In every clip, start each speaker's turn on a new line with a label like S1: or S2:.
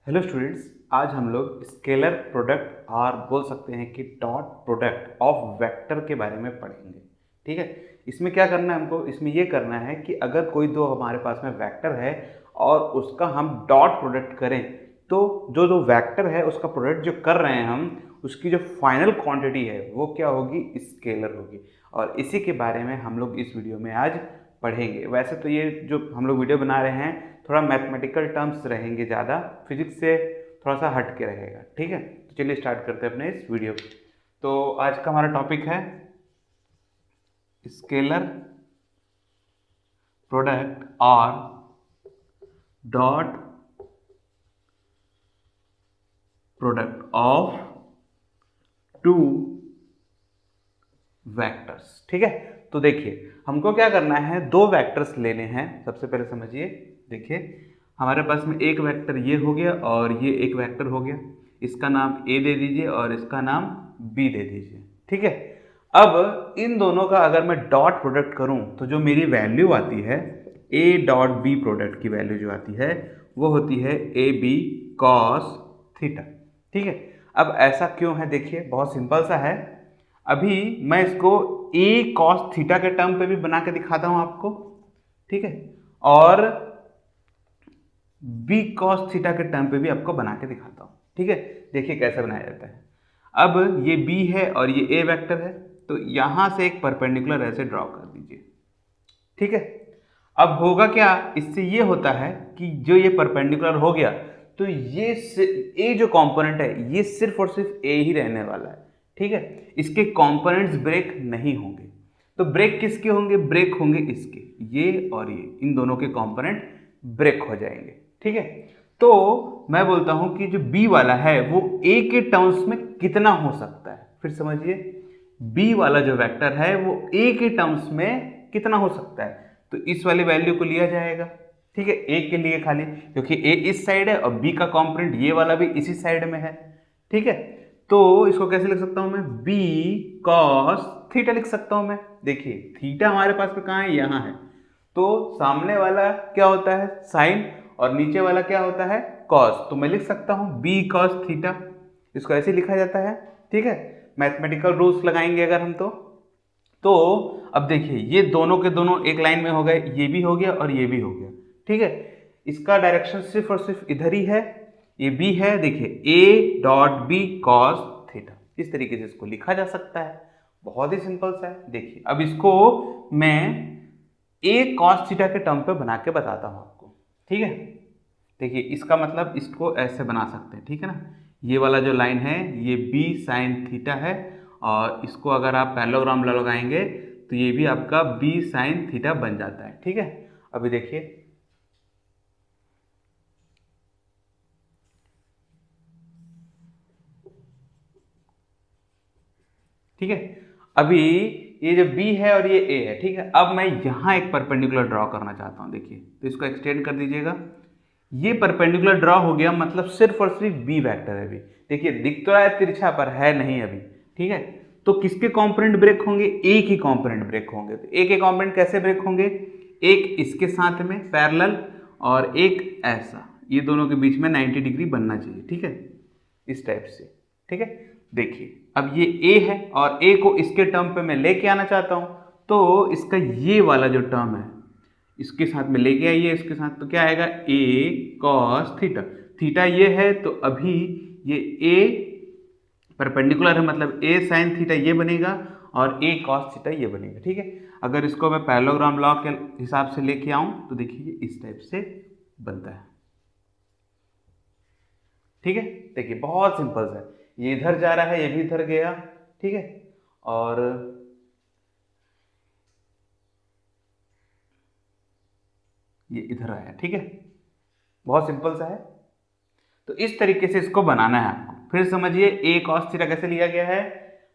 S1: Hello students, आज हम लोग स्केलर प्रोडक्ट और बोल सकते हैं कि डॉट प्रोडक्ट ऑफ वेक्टर के बारे में पढ़ेंगे। ठीक है, इसमें क्या करना है हमको, इसमें ये करना है कि अगर कोई दो हमारे पास में वेक्टर है और उसका हम डॉट प्रोडक्ट करें तो जो जो वेक्टर है उसका प्रोडक्ट जो कर रहे हैं हम, उसकी जो फाइनल क्वांटिटी है वो क्या होगी, स्केलर होगी। और इसी के बारे में हम लोग इस वीडियो में आज पढ़ेंगे। वैसे तो ये जो हम लोग वीडियो बना रहे हैं थोड़ा मैथमेटिकल टर्म्स रहेंगे, ज़्यादा फिजिक्स से थोड़ा सा हट के रहेगा। ठीक है, तो चलिए स्टार्ट करते हैं अपने इस वीडियो को। तो आज का हमारा टॉपिक है स्केलर प्रोडक्ट और dot product of two vectors. ठीक है, तो देखिए हमको क्या करना है, दो वेक्टर्स लेने हैं। सबसे पहले समझिए, देखिए हमारे पास में एक वेक्टर ये हो गया और ये एक वेक्टर हो गया। इसका नाम ए दे दीजिए और इसका नाम बी दे दीजिए। ठीक है, अब इन दोनों का अगर मैं डॉट प्रोडक्ट करूं तो जो मेरी वैल्यू आती है ए डॉट बी प्रोडक्ट की वैल्यू जो आती है वो होती है ए बी कॉस थीटा। ठीक है, अब ऐसा क्यों है, देखिए बहुत सिंपल सा है। अभी मैं इसको ए कॉस थीटा के टर्म पे भी बना के दिखाता हूं आपको। ठीक है, और बी कॉस थीटा के टर्म पे भी आपको बना के दिखाता हूं। ठीक है, देखिए कैसे बनाया जाता है। अब ये बी है और ये ए वेक्टर है, तो यहां से एक परपेंडिकुलर ऐसे ड्रॉ कर दीजिए। ठीक है, अब होगा क्या, इससे ये होता है कि जो ये परपेंडिकुलर हो गया तो ये ए जो कंपोनेंट है ये सिर्फ और सिर्फ ए ही रहने वाला है। ठीक है, इसके कंपोनेंट्स ब्रेक नहीं होंगे। तो ब्रेक किसके होंगे, ब्रेक होंगे इसके, ये और ये, इन दोनों के कंपोनेंट ब्रेक हो जाएंगे। ठीक है, तो मैं बोलता हूं कि जो बी वाला है वो ए के टर्म्स में कितना हो सकता है। फिर समझिए, बी वाला जो वेक्टर है वो ए के टर्म्स में कितना हो सकता है, तो इस वाली वैल्यू को लिया जाएगा। ठीक है, ए के लिए खाली, क्योंकि ए इस साइड है और बी का कंपोनेंट ये वाला भी इसी साइड में है। ठीक है, तो इसको कैसे लिख सकता हूं मैं, बी कॉस थीटा लिख सकता हूं मैं। देखिए थीटा हमारे पास में कहाँ है, यहां है, तो सामने वाला क्या होता है साइन और नीचे वाला क्या होता है कॉस, तो मैं लिख सकता हूं बी कॉस थीटा। इसको ऐसे लिखा जाता है। ठीक है, मैथमेटिकल रूल्स लगाएंगे अगर हम तो अब देखिए ये दोनों के दोनों एक लाइन में हो गए, ये भी हो गया और ये भी हो गया। ठीक है, इसका डायरेक्शन सिर्फ और सिर्फ इधर ही है, ये बी है। देखिए A dot B cos theta, इस तरीके से इसको लिखा जा सकता है। बहुत ही सिंपल सा है। देखिए अब इसको मैं ए कॉस थीटा के टर्म पे बना के बताता हूं आपको। ठीक है, देखिए इसका मतलब इसको ऐसे बना सकते हैं। ठीक है ना, ये वाला जो लाइन है ये बी साइन थीटा है और इसको अगर आप पैरेललोग्राम लगाएंगे तो ये भी आपका बी साइन थीटा बन जाता है। ठीक है, अभी देखिए ठीक है, अभी ये जो बी है और ये ए है। ठीक है, अब मैं यहां एक परपेंडिकुलर ड्रॉ करना चाहता हूं। देखिए तो इसको एक्सटेंड कर दीजिएगा, ये परपेंडिकुलर ड्रॉ हो गया, मतलब सिर्फ और सिर्फ बी वेक्टर है। अभी देखिए दिख तो रहा है तिरछा पर है नहीं अभी। ठीक है, तो किसके कंपोनेंट ब्रेक होंगे, ए के कंपोनेंट ब्रेक होंगे। तो ए के कंपोनेंट कैसे ब्रेक होंगे, एक इसके साथ में पैरेलल और एक ऐसा, ये दोनों के बीच में 90 डिग्री बनना चाहिए। ठीक है, इस टाइप से। ठीक है, देखिए अब ये ए है और ए को इसके टर्म पे मैं लेके आना चाहता हूं, तो इसका ये वाला जो टर्म है इसके साथ में लेके आइए, इसके साथ तो क्या आएगा, ए कॉस थीटा। थीटा ये है तो अभी ये ए परपेंडिकुलर है, मतलब ए साइन थीटा ये बनेगा और ए कॉस थीटा ये बनेगा। ठीक है, अगर इसको मैं पैरेललोग्राम लॉ के हिसाब से लेके आऊं तो देखिए इस टाइप से बनता है। ठीक है, देखिए बहुत सिंपल है, ये इधर जा रहा है ये भी इधर गया। ठीक है, और ये इधर आया। ठीक है, बहुत सिंपल सा है। तो इस तरीके से इसको बनाना है आपको। फिर समझिए ए कॉस थीटा कैसे लिया गया है,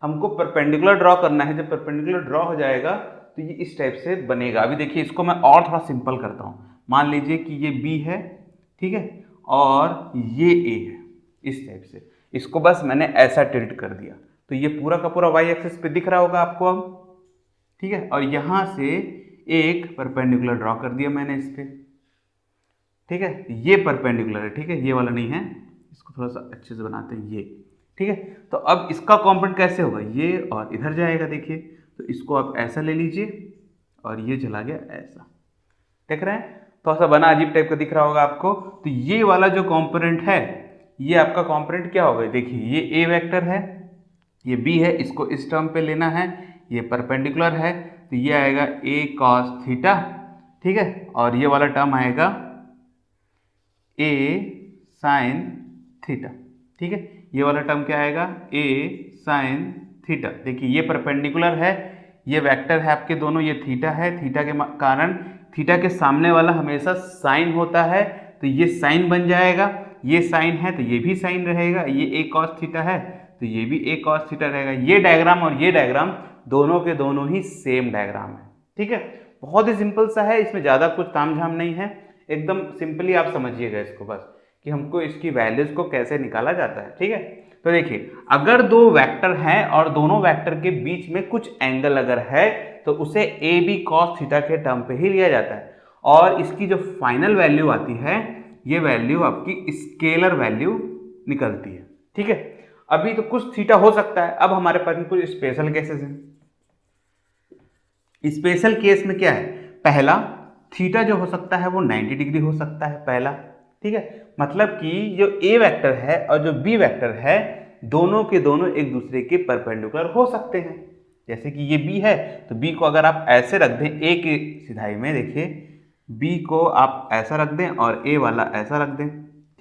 S1: हमको परपेंडिकुलर ड्रॉ करना है। जब परपेंडिकुलर ड्रॉ हो जाएगा तो ये इस टाइप से बनेगा। अभी देखिए इसको मैं और थोड़ा सिंपल करता हूँ। मान लीजिए कि ये बी है, ठीक है, और ये ए है, इस टाइप से इसको बस मैंने ऐसा टिल्ट कर दिया तो ये पूरा का पूरा वाई एक्सिस पे दिख रहा होगा आपको अब। ठीक है, और यहां से एक परपेंडिकुलर ड्रॉ कर दिया मैंने इस पे। ठीक है, ये परपेंडिकुलर है, ठीक है, ये वाला नहीं है, इसको थोड़ा सा अच्छे से बनाते हैं ये, ठीक है। तो अब इसका कॉम्पोनेंट कैसे होगा, ये और इधर जाएगा, देखिए, तो इसको आप ऐसा ले लीजिए और ये चला गया ऐसा, देख रहे हैं, थोड़ा सा बना अजीब टाइप का दिख रहा होगा आपको। तो ये वाला जो कॉम्पोनेंट है, ये आपका कॉम्पोनेंट क्या होगा, देखिए ये ए वेक्टर है, ये बी है, इसको इस टर्म पे लेना है, ये परपेंडिकुलर है, तो ये आएगा ए कॉस थीटा, ठीक है, और ये वाला टर्म आएगा ए साइन थीटा, ठीक है, ये वाला टर्म क्या आएगा, ए साइन थीटा। देखिए ये परपेंडिकुलर है, ये वेक्टर है आपके दोनों, ये थीटा है, थीटा के कारण थीटा के सामने वाला हमेशा साइन होता है, तो ये साइन बन जाएगा, ये साइन है तो ये भी साइन रहेगा, ये ए कॉस थीटा है तो ये भी ए कॉस थीटा रहेगा। ये डायग्राम और ये डायग्राम दोनों के दोनों ही सेम डायग्राम है, ठीक है, बहुत ही सिंपल सा है, इसमें ज़्यादा कुछ तामझाम नहीं है, एकदम सिंपली आप समझिएगा इसको बस, कि हमको इसकी वैल्यूज को कैसे निकाला जाता है, ठीक है। तो देखिए, अगर दो वेक्टर हैं और दोनों वेक्टर के बीच में कुछ एंगल अगर है तो उसे ए बी कॉस थीटा के टर्म पे ही लिया जाता है, और इसकी जो फाइनल वैल्यू आती है, ये वैल्यू आपकी स्केलर वैल्यू निकलती है, ठीक है। अभी तो कुछ थीटा हो सकता है, अब हमारे पास में कुछ स्पेशल केसेस हैं। स्पेशल केस में क्या है, पहला थीटा जो हो सकता है वो 90 डिग्री हो सकता है पहला, ठीक है, मतलब कि जो ए वेक्टर है और जो बी वेक्टर है दोनों के दोनों एक दूसरे के परपेंडिकुलर हो सकते हैं। जैसे कि ये बी है तो बी को अगर आप ऐसे रख दें ए की सिधाई में, देखिए बी को आप ऐसा रख दें और ए वाला ऐसा रख दें,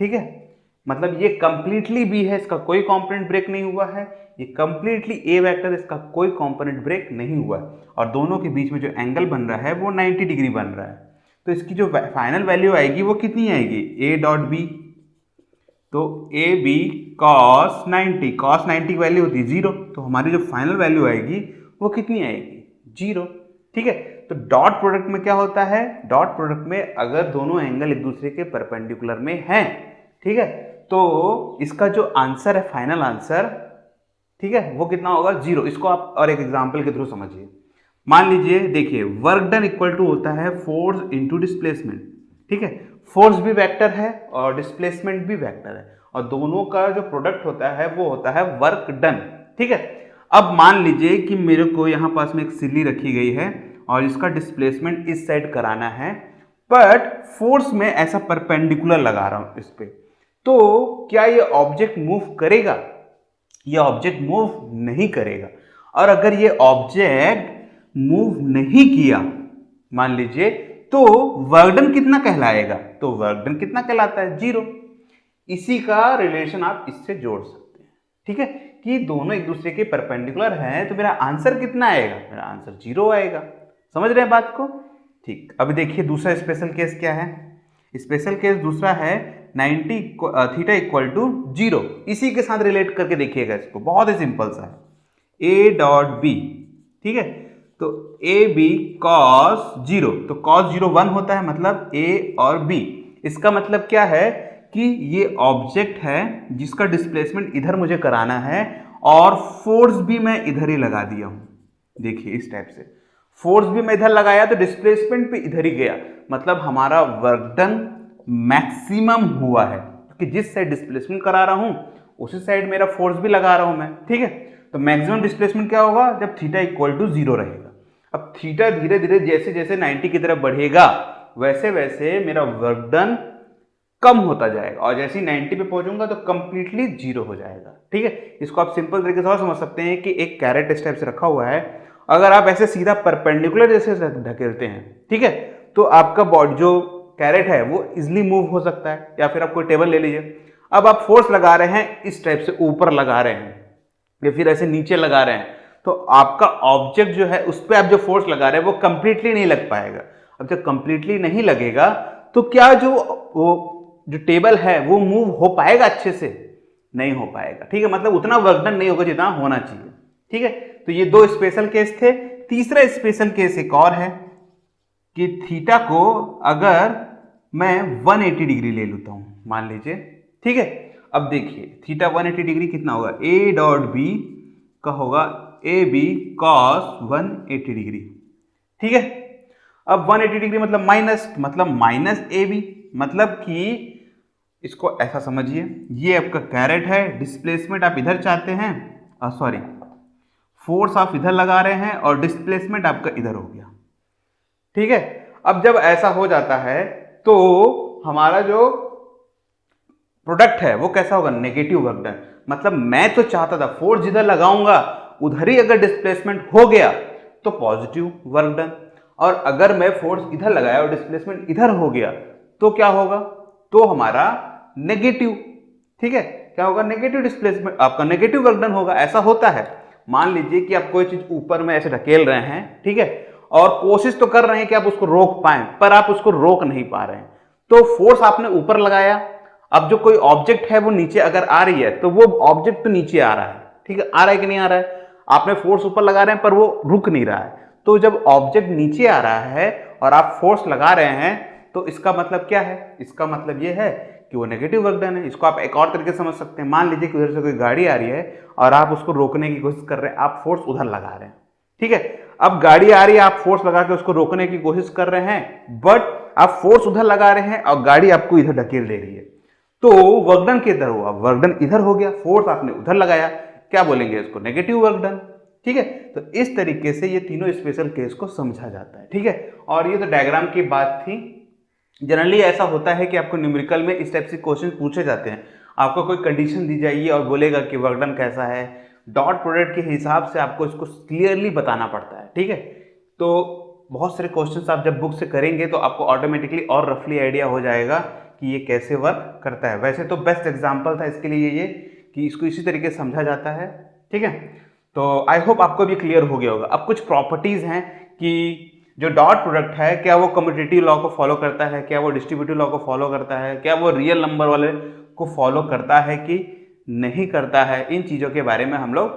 S1: ठीक है, मतलब ये कंप्लीटली बी है, इसका कोई कंपोनेंट ब्रेक नहीं हुआ है, ये कंप्लीटली ए वेक्टर, इसका कोई कंपोनेंट ब्रेक नहीं हुआ है, और दोनों के बीच में जो एंगल बन रहा है वो 90 डिग्री बन रहा है। तो इसकी जो फाइनल वैल्यू आएगी वो कितनी आएगी, ए डॉट बी, तो ए बी कॉस 90, कॉस 90 की वैल्यू होती है 0, तो हमारी जो फाइनल वैल्यू आएगी वो कितनी आएगी, 0, ठीक है। तो डॉट प्रोडक्ट में क्या होता है, डॉट प्रोडक्ट में अगर दोनों एंगल एक दूसरे के परपेंडिकुलर में हैं, ठीक है, तो इसका जो आंसर है, फाइनल आंसर, ठीक है, वो कितना होगा, 0। इसको आप और एक एग्जांपल के थ्रू समझिए। मान लीजिए, देखिए वर्क डन इक्वल टू होता है फोर्स इनटू डिस्प्लेसमेंट, ठीक है, फोर्स भी वेक्टर है और डिस्प्लेसमेंट भी वेक्टर है, और दोनों का जो प्रोडक्ट होता है वो होता है वर्क डन, ठीक है। अब मान लीजिए कि मेरे को यहाँ पास में एक सिल्ली रखी गई है और इसका डिस्प्लेसमेंट इस साइड कराना है, बट फोर्स में ऐसा परपेंडिकुलर लगा रहा हूं इस पे, तो क्या ये ऑब्जेक्ट मूव करेगा, ये ऑब्जेक्ट मूव नहीं करेगा। और अगर ये ऑब्जेक्ट मूव नहीं किया मान लीजिए, तो वर्क डन कितना कहलाएगा, तो वर्क डन कितना कहलाता है, 0। इसी का रिलेशन आप इससे जोड़ सकते हैं, ठीक है, कि दोनों एक दूसरे के परपेंडिकुलर हैं, तो मेरा आंसर कितना आएगा, मेरा आंसर 0 आएगा। समझ रहे हैं बात को, ठीक। अभी देखिए दूसरा स्पेशल केस क्या है, स्पेशल केस दूसरा है 90 थीटा इक्वल टू 0, इसी के साथ रिलेट करके देखिएगा इसको, बहुत ही सिंपल सा है, ए डॉट बी, ठीक है, तो ए बी कॉस 0, तो कॉस 0 1 होता है, मतलब ए और बी, इसका मतलब क्या है कि ये ऑब्जेक्ट है जिसका डिस्प्लेसमेंट इधर मुझे कराना है, और फोर्स भी मैं इधर ही लगा दिया हूं, देखिए इस टाइप से फोर्स भी मैं इधर लगाया तो डिस्प्लेसमेंट भी इधर ही गया, मतलब हमारा वर्क डन मैक्सिमम हुआ है, क्योंकि जिस साइड डिस्प्लेसमेंट करा रहा हूं उसी साइड मेरा फोर्स भी लगा रहा हूं मैं, ठीक है। तो मैक्सिमम डिस्प्लेसमेंट क्या होगा, जब थीटा इक्वल टू 0 रहेगा। अब थीटा धीरे धीरे जैसे जैसे 90 की तरफ बढ़ेगा वैसे वैसे मेरा वर्क डन कम होता जाएगा, और जैसे ही 90 पे पहुंचूंगा तो कंप्लीटली 0 हो जाएगा, ठीक है। इसको आप सिंपल तरीके से और समझ सकते हैं कि एक कैरेट इस टाइप से रखा हुआ है, अगर आप ऐसे सीधा परपेंडिकुलर जैसे ढकेलते हैं, ठीक है, तो आपका बॉडी जो कैरेट है वो इजिली मूव हो सकता है, या फिर आप कोई टेबल ले लीजिए, अब आप फोर्स लगा रहे हैं इस टाइप से ऊपर लगा रहे हैं या फिर ऐसे नीचे लगा रहे हैं, तो आपका ऑब्जेक्ट जो है उस पर आप जो फोर्स लगा रहे हैं वो कंप्लीटली नहीं लग पाएगा। अब जब कंप्लीटली नहीं लगेगा तो क्या जो टेबल है वो मूव हो पाएगा, अच्छे से नहीं हो पाएगा, ठीक है, मतलब उतना वर्क डन नहीं होगा जितना होना चाहिए, ठीक है। तो ये दो स्पेशल केस थे। तीसरा स्पेशल केस एक और है कि थीटा को अगर मैं 180 डिग्री ले लेता हूं मान लीजिए, ठीक है। अब देखिए थीटा 180 डिग्री कितना होगा, ए डॉट बी का होगा ए बी कॉस 180 डिग्री, ठीक है। अब 180 डिग्री मतलब माइनस ए बी, मतलब कि इसको ऐसा समझिए, ये आपका कैरेट है, डिस्प्लेसमेंट आप इधर चाहते हैं, सॉरी फोर्स आप इधर लगा रहे हैं और डिस्प्लेसमेंट आपका इधर हो गया, ठीक है। अब जब ऐसा हो जाता है तो हमारा जो प्रोडक्ट है वो कैसा होगा, नेगेटिव वर्क डन। मतलब मैं तो चाहता था फोर्स जिधर लगाऊंगा उधर ही अगर डिस्प्लेसमेंट हो गया तो पॉजिटिव वर्क डन, और अगर मैं फोर्स इधर लगाया और डिस्प्लेसमेंट इधर हो गया तो क्या होगा, तो हमारा नेगेटिव, ठीक है, क्या होगा, नेगेटिव डिस्प्लेसमेंट, आपका नेगेटिव वर्क डन होगा। ऐसा होता है, मान लीजिए कि आप कोई चीज ऊपर में ऐसे ढकेल रहे हैं, ठीक है, और कोशिश तो कर रहे हैं कि आप उसको रोक पाए, पर आप उसको रोक नहीं पा रहे हैं, तो फोर्स आपने ऊपर लगाया, अब जो कोई ऑब्जेक्ट है वो नीचे अगर आ रही है तो वो ऑब्जेक्ट तो नीचे आ रहा है, ठीक है, आ रहा है कि नहीं आ रहा है, आपने फोर्स ऊपर लगा रहे हैं पर वो रुक नहीं रहा है, तो जब ऑब्जेक्ट नीचे आ रहा है और आप फोर्स लगा रहे हैं तो इसका मतलब क्या है, इसका मतलब ये है कि वो नेगेटिव वर्क डन है। इसको आप एक और तरीके से समझ सकते हैं, मान लीजिए कि उधर से कोई गाड़ी आ रही है और आप उसको रोकने की कोशिश कर रहे हैं, आप फोर्स उधर लगा रहे हैं, ठीक है, अब गाड़ी आ रही है, आप फोर्स लगा के उसको रोकने की कोशिश कर रहे हैं, बट आप फोर्स उधर लगा रहे हैं और गाड़ी आपको इधर ढकेल दे रही है, तो वर्कडन किधर हुआ, वर्कडन इधर हो गया, फोर्स आपने उधर लगाया, क्या बोलेंगे इसको, नेगेटिव वर्कडन, ठीक है। तो इस तरीके से ये तीनों स्पेशल केस को समझा जाता है, ठीक है। और ये तो डायग्राम की बात थी। जनरली ऐसा होता है कि आपको न्यूमेरिकल में इस टाइप से क्वेश्चन पूछे जाते हैं, आपको कोई कंडीशन दी जाएगी और बोलेगा कि वर्कडन कैसा है, डॉट प्रोडक्ट के हिसाब से आपको इसको क्लियरली बताना पड़ता है, ठीक है। तो बहुत सारे क्वेश्चंस आप जब बुक से करेंगे तो आपको ऑटोमेटिकली और रफली आइडिया हो जाएगा कि ये कैसे वर्क करता है। वैसे तो बेस्ट एग्जांपल था इसके लिए ये कि इसको इसी तरीके से समझा जाता है, ठीक है। तो आई होप आपको भी क्लियर हो गया होगा। अब कुछ प्रॉपर्टीज हैं कि जो डॉट प्रोडक्ट है क्या वो कम्यूटेटिव लॉ को फॉलो करता है, क्या वो डिस्ट्रीब्यूटिव लॉ को फॉलो करता है, क्या वो रियल नंबर वाले को फॉलो करता है कि नहीं करता है, इन चीज़ों के बारे में हम लोग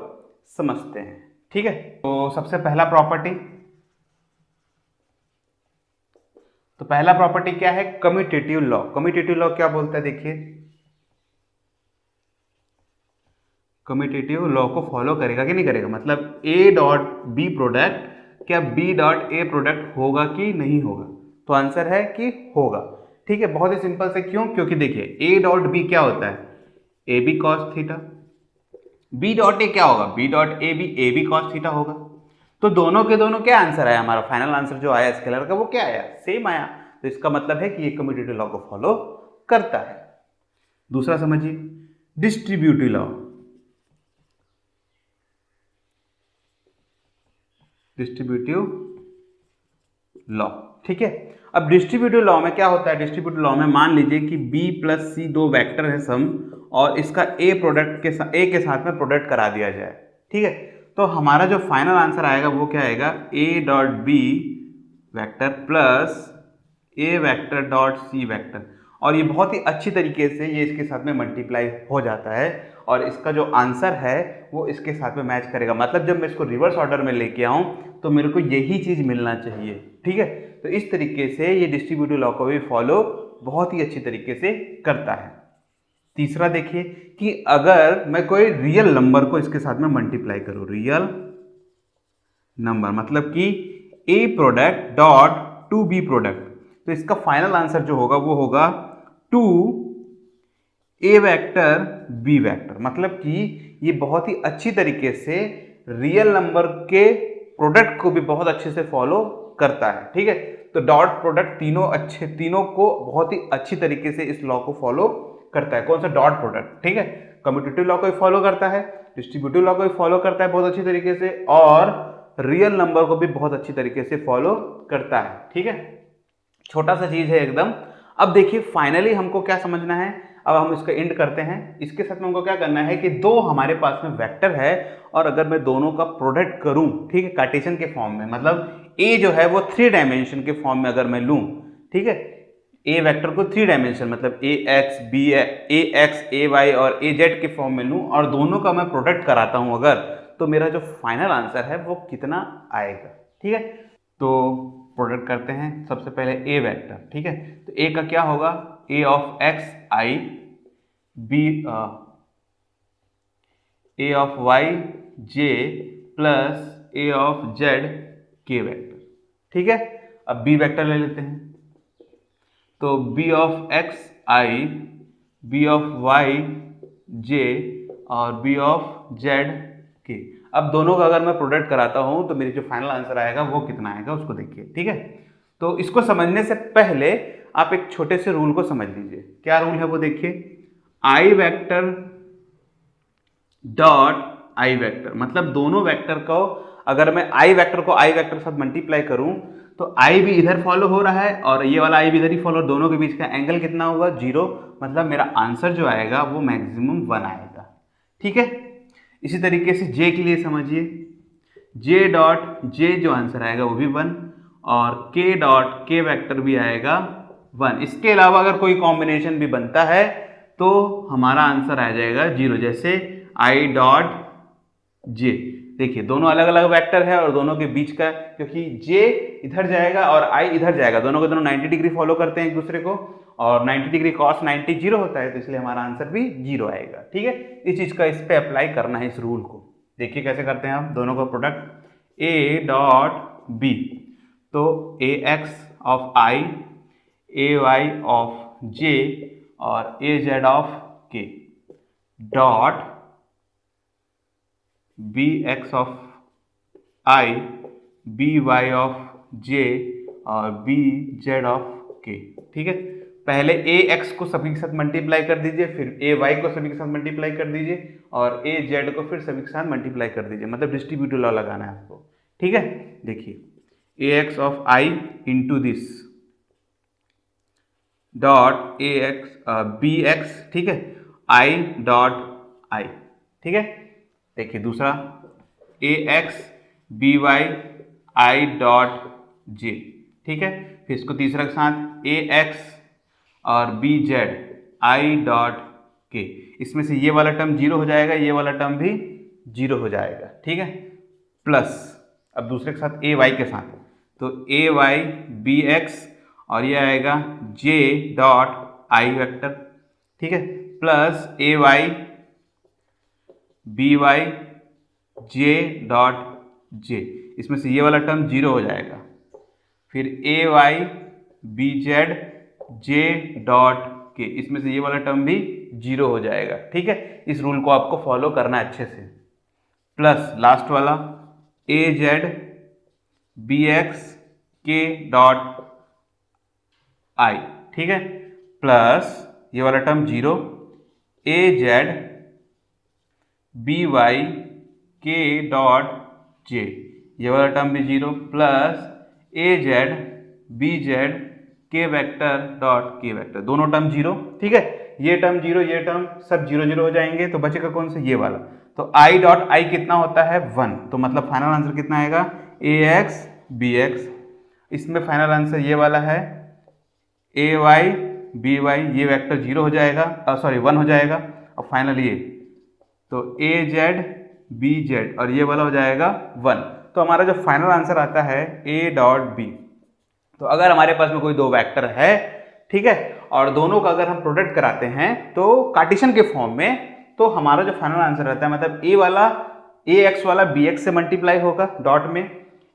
S1: समझते हैं, ठीक है। तो सबसे पहला प्रॉपर्टी, तो पहला प्रॉपर्टी क्या है, कम्यूटेटिव लॉ। कम्यूटेटिव लॉ क्या बोलता है, देखिए कम्यूटेटिव लॉ को फॉलो करेगा कि नहीं करेगा, मतलब ए डॉट बी प्रोडक्ट क्या बी डॉट ए प्रोडक्ट होगा कि नहीं होगा, तो आंसर है कि होगा, ठीक है। बहुत ही सिंपल से, क्यों, क्योंकि देखिए ए डॉट बी क्या होता है, A B cos theta, B dot A क्या होगा, B dot A B cos theta होगा, तो दोनों के दोनों क्या आंसर आया, हमारा फाइनल आंसर जो आया स्केलर का वो क्या आया, सेम आया, तो इसका मतलब है कि ये कम्यूटेटिव लॉ को फॉलो करता है। दूसरा समझिए, डिस्ट्रीब्यूटिव लॉ। डिस्ट्रीब्यूटिव लॉ, ठीक है। अब डिस्ट्रीब्यूटिव लॉ में क्या होता है, डिस्ट्रीब्यूटिव लॉ में मान लीजिए कि b प्लस सी दो वेक्टर है सम, और इसका a प्रोडक्ट के साथ, a के साथ में प्रोडक्ट करा दिया जाए, ठीक है, तो हमारा जो फाइनल आंसर आएगा वो क्या आएगा, a dot B vector plus a vector dot C vector, और ये बहुत ही अच्छी तरीके से ये इसके साथ में मल्टीप्लाई हो जाता है और इसका जो आंसर है वो इसके साथ में मैच करेगा। मतलब जब मैं इसको रिवर्स ऑर्डर में लेके आऊं तो मेरे को यही चीज मिलना चाहिए, ठीक है। तो इस तरीके से ये डिस्ट्रीब्यूटिव लॉ को भी फॉलो बहुत ही अच्छी तरीके से करता है। तीसरा देखिए कि अगर मैं कोई रियल नंबर को इसके साथ में मल्टीप्लाई करूं, रियल नंबर मतलब कि A product dot two B product, तो इसका फाइनल आंसर जो होगा वो होगा two A vector B vector, मतलब कि ये बहुत ही अच्छी तरीके से रियल नंबर के प्रोडक्ट को भी बहुत अच्छे से फॉलो करता है, ठीक है। तो डॉट प्रोडक्ट तीनों को बहुत ही अच्छी तरीके से इस लॉ को फॉलो करता है। कौन सा, डॉट प्रोडक्ट, ठीक है, कम्यूटेटिव लॉ को भी फॉलो करता है, डिस्ट्रीब्यूटिव लॉ को भी फॉलो करता है बहुत अच्छी तरीके से, और रियल नंबर को भी बहुत अच्छी तरीके से फॉलो करता है, ठीक है। छोटा सा चीज है एकदम। अब देखिए फाइनली हमको क्या समझना है, अब हम इसका एंड करते हैं। इसके साथ में हमको क्या करना है कि दो हमारे पास में वेक्टर है और अगर मैं दोनों का प्रोडक्ट करूं, ठीक है, कार्टेशियन के फॉर्म में, मतलब ए जो है वो 3 डायमेंशन के फॉर्म में अगर मैं लूं, ठीक है, ए वेक्टर को 3 डायमेंशन मतलब ए एक्स ए वाई और ए जेड के फॉर्म में लूं और दोनों का मैं प्रोडक्ट कराता हूं अगर, तो मेरा जो फाइनल आंसर है वो कितना आएगा, ठीक है। तो प्रोडक्ट करते हैं सबसे पहले ए वेक्टर, ठीक है, तो ए का क्या होगा, A of X I B A of Y J plus A of Z K vector, ठीक है। अब बी वेक्टर ले लेते हैं, तो B of X I, B of Y J और बी ऑफ जेड के। अब दोनों का अगर मैं प्रोडक्ट कराता हूं तो मेरी जो फाइनल आंसर आएगा वो कितना आएगा उसको देखिए, ठीक है। तो इसको समझने से पहले आप एक छोटे से रूल को समझ लीजिए। क्या रूल है वो देखिए, आई वेक्टर डॉट आई वेक्टर, मतलब दोनों वेक्टर को अगर मैं आई वेक्टर को आई वेक्टर के साथ मल्टीप्लाई करूं तो आई भी इधर फॉलो हो रहा है और ये वाला आई भी इधर ही फॉलो, दोनों के बीच का एंगल कितना हुआ 0, मतलब मेरा आंसर जो आएगा वो मैक्सिमम 1 आएगा, ठीक है। इसी तरीके से जे के लिए समझिए, जे डॉट जे जो आंसर आएगा वो भी 1 और के डॉट के वेक्टर भी आएगा 1। इसके अलावा अगर कोई कॉम्बिनेशन भी बनता है तो हमारा आंसर आ जाएगा 0, जैसे आई डॉट जे। देखिए दोनों अलग अलग वेक्टर है और दोनों के बीच का, क्योंकि जे इधर जाएगा और आई इधर जाएगा, दोनों के दोनों 90 डिग्री फॉलो करते हैं एक दूसरे को और 90 डिग्री cos 90 0 होता है, तो इसलिए हमारा आंसर भी 0 आएगा, ठीक है। इस चीज का इस पे अप्लाई करना है इस रूल को। देखिए कैसे करते हैं आप, दोनों का प्रोडक्ट ए डॉट बी, तो A X of I, A Y of J और A Z of K dot B X of I, B Y of J और बी जेड ऑफ के, ठीक है। पहले ए एक्स को सभी के साथ मल्टीप्लाई कर दीजिए, फिर ए वाई को सभी के साथ मल्टीप्लाई कर दीजिए और ए जेड को फिर सभी के साथ मल्टीप्लाई कर दीजिए, मतलब डिस्ट्रीब्यूटिव लॉ लगाना है आपको, ठीक है। देखिए A X of I into this dot A X B X, ठीक है, आई डॉट आई, ठीक है। देखिए दूसरा A X B Y I dot J, ठीक है। फिर इसको तीसरा के साथ ए एक्स और B Z I dot K, इसमें से ये वाला टर्म 0 हो जाएगा, ये वाला टर्म भी 0 हो जाएगा, ठीक है। प्लस अब दूसरे के साथ ए वाई के साथ, तो ए वाई बी एक्स और ये आएगा जे डॉट आई वेक्टर, ठीक है, plus A Y B Y J dot J, इसमें से ये वाला टर्म 0 हो जाएगा। फिर A Y B Z J dot K, इसमें से ये वाला टर्म भी 0 हो जाएगा, ठीक है। इस रूल को आपको फॉलो करना है अच्छे से। प्लस लास्ट वाला ए जेड बी एक्स के डॉट आई, ठीक है, प्लस ये वाला टर्म 0 ए जेड बी वाई के डॉट जे, ये वाला टर्म भी 0 प्लस ए Z B Z K vector dot के वेक्टर, दोनों टर्म 0, ठीक है। ये टर्म 0 ये टर्म सब 0 0 हो जाएंगे, तो बचेगा कौन सा, ये वाला। तो आई डॉट आई कितना होता है 1, तो मतलब फाइनल आंसर कितना आएगा ए एक्स बी एक्स, इसमें फाइनल आंसर ये वाला है ए वाई बी वाई, ये वेक्टर 0 हो जाएगा, सॉरी 1 हो जाएगा, और फाइनल ये तो ए जेड बी जेड और ये वाला हो जाएगा 1। तो हमारा जो फाइनल आंसर आता है ए डॉट बी। तो अगर हमारे पास में कोई दो वेक्टर है, ठीक है, और दोनों का अगर हम प्रोडक्ट कराते हैं तो कार्टेशियन के फॉर्म में, तो हमारा जो फाइनल आंसर रहता है, मतलब ए वाला ए एक्स वाला बी एक्स से मल्टीप्लाई होगा डॉट में,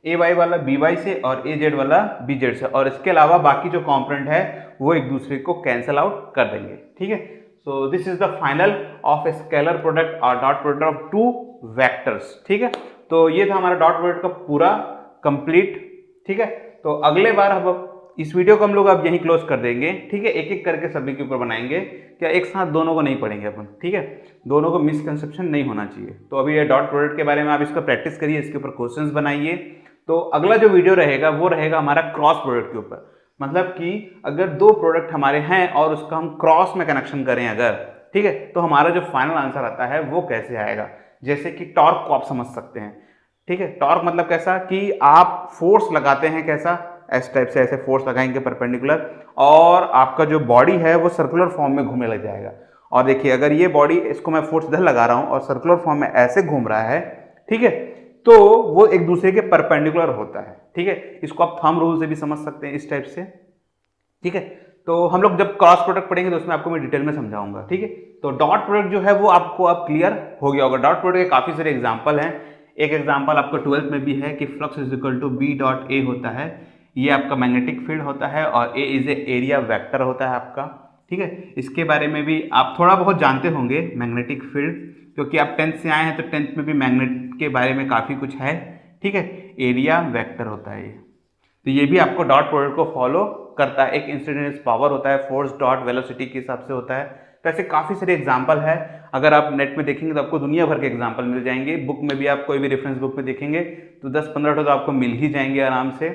S1: ए वाई वाला बी वाई से और ए जेड वाला बी जेड से, और इसके अलावा बाकी जो कॉम्पोनेंट है वो एक दूसरे को कैंसिल आउट कर देंगे, ठीक है। So this is the final of a scalar product और dot product of two vectors, ठीक है। तो ये था हमारा डॉट प्रोडक्ट का पूरा कंप्लीट, ठीक है। तो अगले बार हम इस वीडियो को हम लोग अब यहीं क्लोज कर देंगे, ठीक है, एक एक करके सभी के ऊपर बनाएंगे, क्या एक साथ दोनों को नहीं पढ़ेंगे अपन, ठीक है, दोनों को मिसकंसेप्शन नहीं होना चाहिए। तो अभी ये डॉट प्रोडक्ट के बारे में आप इसका प्रैक्टिस करिए, इसके ऊपर क्वेश्चंस बनाइए। तो अगला जो वीडियो रहेगा वो रहेगा हमारा क्रॉस प्रोडक्ट के ऊपर, मतलब कि अगर दो प्रोडक्ट हमारे हैं और उसका हम क्रॉस में कनेक्शन करें अगर, ठीक है, तो हमारा जो फाइनल आंसर आता है वो कैसे आएगा। जैसे कि टॉर्क को आप समझ सकते हैं, ठीक है, टॉर्क मतलब कैसा कि आप फोर्स लगाते हैं, कैसा इस टाइप से ऐसे फोर्स लगाएंगे परपेंडिकुलर, और आपका जो बॉडी है वो सर्कुलर फॉर्म में घूमने लग जाएगा। और देखिए अगर ये बॉडी, इसको मैं फोर्स इधर लगा रहा हूं और सर्कुलर फॉर्म में ऐसे घूम रहा है, ठीक है, तो वो एक दूसरे के परपेंडिकुलर होता है, ठीक है। इसको आप थंब रूल से भी समझ सकते हैं इस टाइप से, ठीक है। तो हम लोग जब क्रॉस प्रोडक्ट पढ़ेंगे तो उसमें आपको मैं डिटेल में समझाऊंगा, ठीक है। तो डॉट प्रोडक्ट जो है वो आपको अब क्लियर हो गया होगा। डॉट प्रोडक्ट के काफी सारे एग्जांपल हैं। एक एग्जांपल आपको 12th में भी है कि flux is equal to B dot A होता है, ये आपका मैग्नेटिक फील्ड होता है और A is a area vector होता है आपका। ठीक है, इसके बारे में भी आप थोड़ा बहुत जानते होंगे मैग्नेटिक फील्ड, क्योंकि आप 10th से आए हैं तो 10th में भी मैग्नेट के बारे में काफ़ी कुछ है। ठीक है, एरिया वेक्टर होता है ये। तो ये भी आपको डॉट प्रोडक्ट को फॉलो करता है। एक इंस्टेंटेनियस पावर होता है, फोर्स डॉट वेलोसिटी के हिसाब से होता है। तो ऐसे काफ़ी सारे एग्जाम्पल है, अगर आप नेट में देखेंगे तो आपको दुनिया भर के एग्जाम्पल मिल जाएंगे। बुक में भी आप कोई भी रेफरेंस बुक में देखेंगे तो 10-15 तो आपको मिल ही जाएंगे आराम से।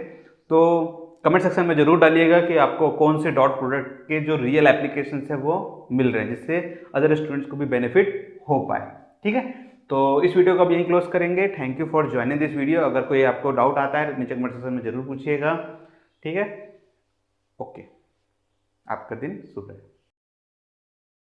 S1: तो कमेंट सेक्शन में जरूर डालिएगा कि आपको कौन से डॉट प्रोडक्ट के जो रियल एप्लीकेशन है वो मिल रहे हैं, जिससे अदर स्टूडेंट्स को भी बेनिफिट हो पाए। ठीक है, तो इस वीडियो को अब यहीं क्लोज करेंगे। Thank you for joining this video. अगर कोई आपको डाउट आता है तो नीचे कमेंट सेक्शन में जरूर पूछिएगा। ठीक है, ओके, आपका दिन शुभ रहे।